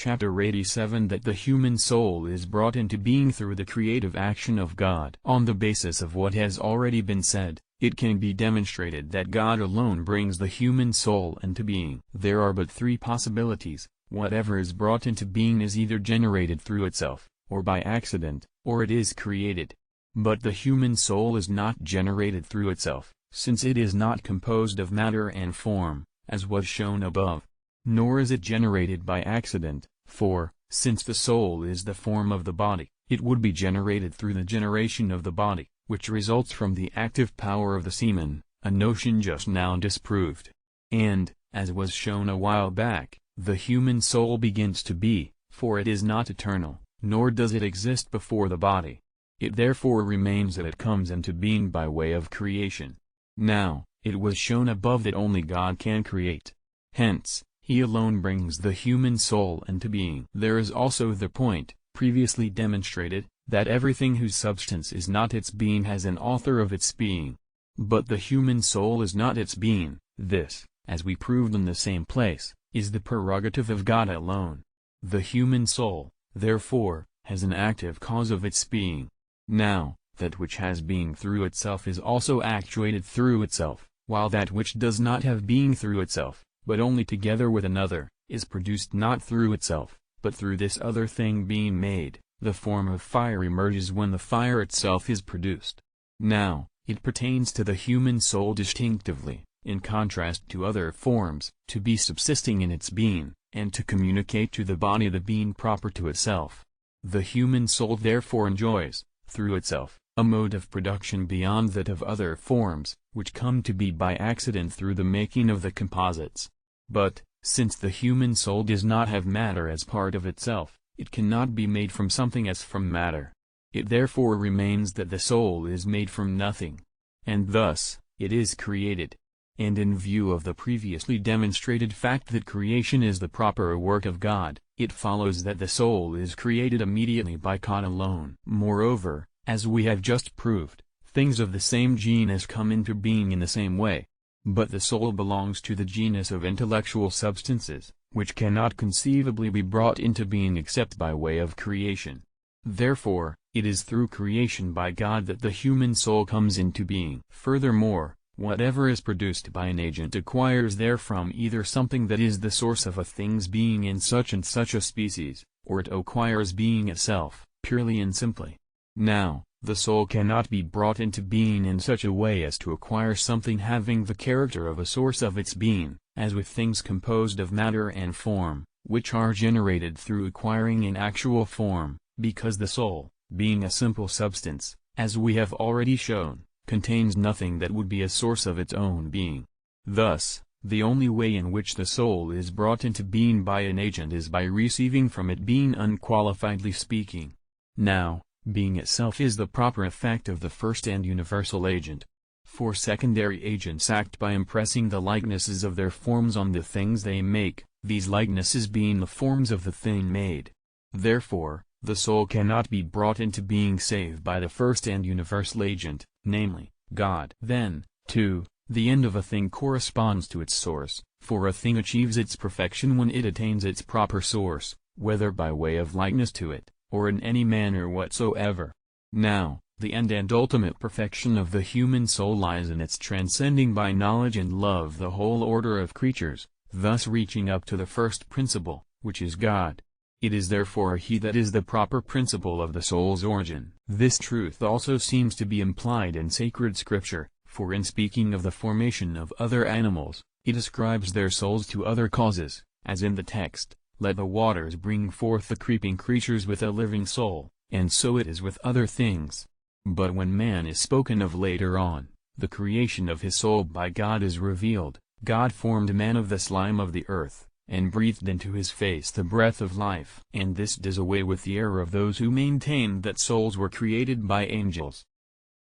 Chapter 87 That the human soul is brought into being through the creative action of God. On the basis of what has already been said, it can be demonstrated that God alone brings the human soul into being. There are but three possibilities: whatever is brought into being is either generated through itself, or by accident, or it is created. But the human soul is not generated through itself, since it is not composed of matter and form, as was shown above. Nor is it generated by accident, for, since the soul is the form of the body, it would be generated through the generation of the body, which results from the active power of the semen, a notion just now disproved. And, as was shown a while back, the human soul begins to be, for it is not eternal, nor does it exist before the body. It therefore remains that it comes into being by way of creation. Now, it was shown above that only God can create. Hence, He alone brings the human soul into being. There is also the point, previously demonstrated, that everything whose substance is not its being has an author of its being. But the human soul is not its being. This, as we proved in the same place, is the prerogative of God alone. The human soul, therefore, has an active cause of its being. Now, that which has being through itself is also actuated through itself, while that which does not have being through itself, but only together with another, is produced not through itself, but through this other thing being made. The form of fire emerges when the fire itself is produced. Now, it pertains to the human soul distinctively, in contrast to other forms, to be subsisting in its being, and to communicate to the body the being proper to itself. The human soul therefore enjoys, through itself, a mode of production beyond that of other forms, which come to be by accident through the making of the composites. But, since the human soul does not have matter as part of itself, it cannot be made from something as from matter. It therefore remains that the soul is made from nothing. And thus, it is created. And in view of the previously demonstrated fact that creation is the proper work of God, it follows that the soul is created immediately by God alone. Moreover, as we have just proved, things of the same genus come into being in the same way. But the soul belongs to the genus of intellectual substances, which cannot conceivably be brought into being except by way of creation. Therefore, it is through creation by God that the human soul comes into being. Furthermore, whatever is produced by an agent acquires therefrom either something that is the source of a thing's being in such and such a species, or it acquires being itself, purely and simply. Now, the soul cannot be brought into being in such a way as to acquire something having the character of a source of its being, as with things composed of matter and form, which are generated through acquiring an actual form, because the soul, being a simple substance, as we have already shown, contains nothing that would be a source of its own being. Thus, the only way in which the soul is brought into being by an agent is by receiving from it being, unqualifiedly speaking. Now, being itself is the proper effect of the first and universal agent. For secondary agents act by impressing the likenesses of their forms on the things they make, these likenesses being the forms of the thing made. Therefore, the soul cannot be brought into being save by the first and universal agent, namely, God. Then, too, the end of a thing corresponds to its source, for a thing achieves its perfection when it attains its proper source, whether by way of likeness to it, or in any manner whatsoever. Now, the end and ultimate perfection of the human soul lies in its transcending by knowledge and love the whole order of creatures, thus reaching up to the first principle, which is God. It is therefore He that is the proper principle of the soul's origin. This truth also seems to be implied in sacred scripture, for in speaking of the formation of other animals, it ascribes their souls to other causes, as in the text, "Let the waters bring forth the creeping creatures with a living soul," and so it is with other things. But when man is spoken of later on, the creation of his soul by God is revealed. God formed man of the slime of the earth, and breathed into his face the breath of life. And this does away with the error of those who maintain that souls were created by angels.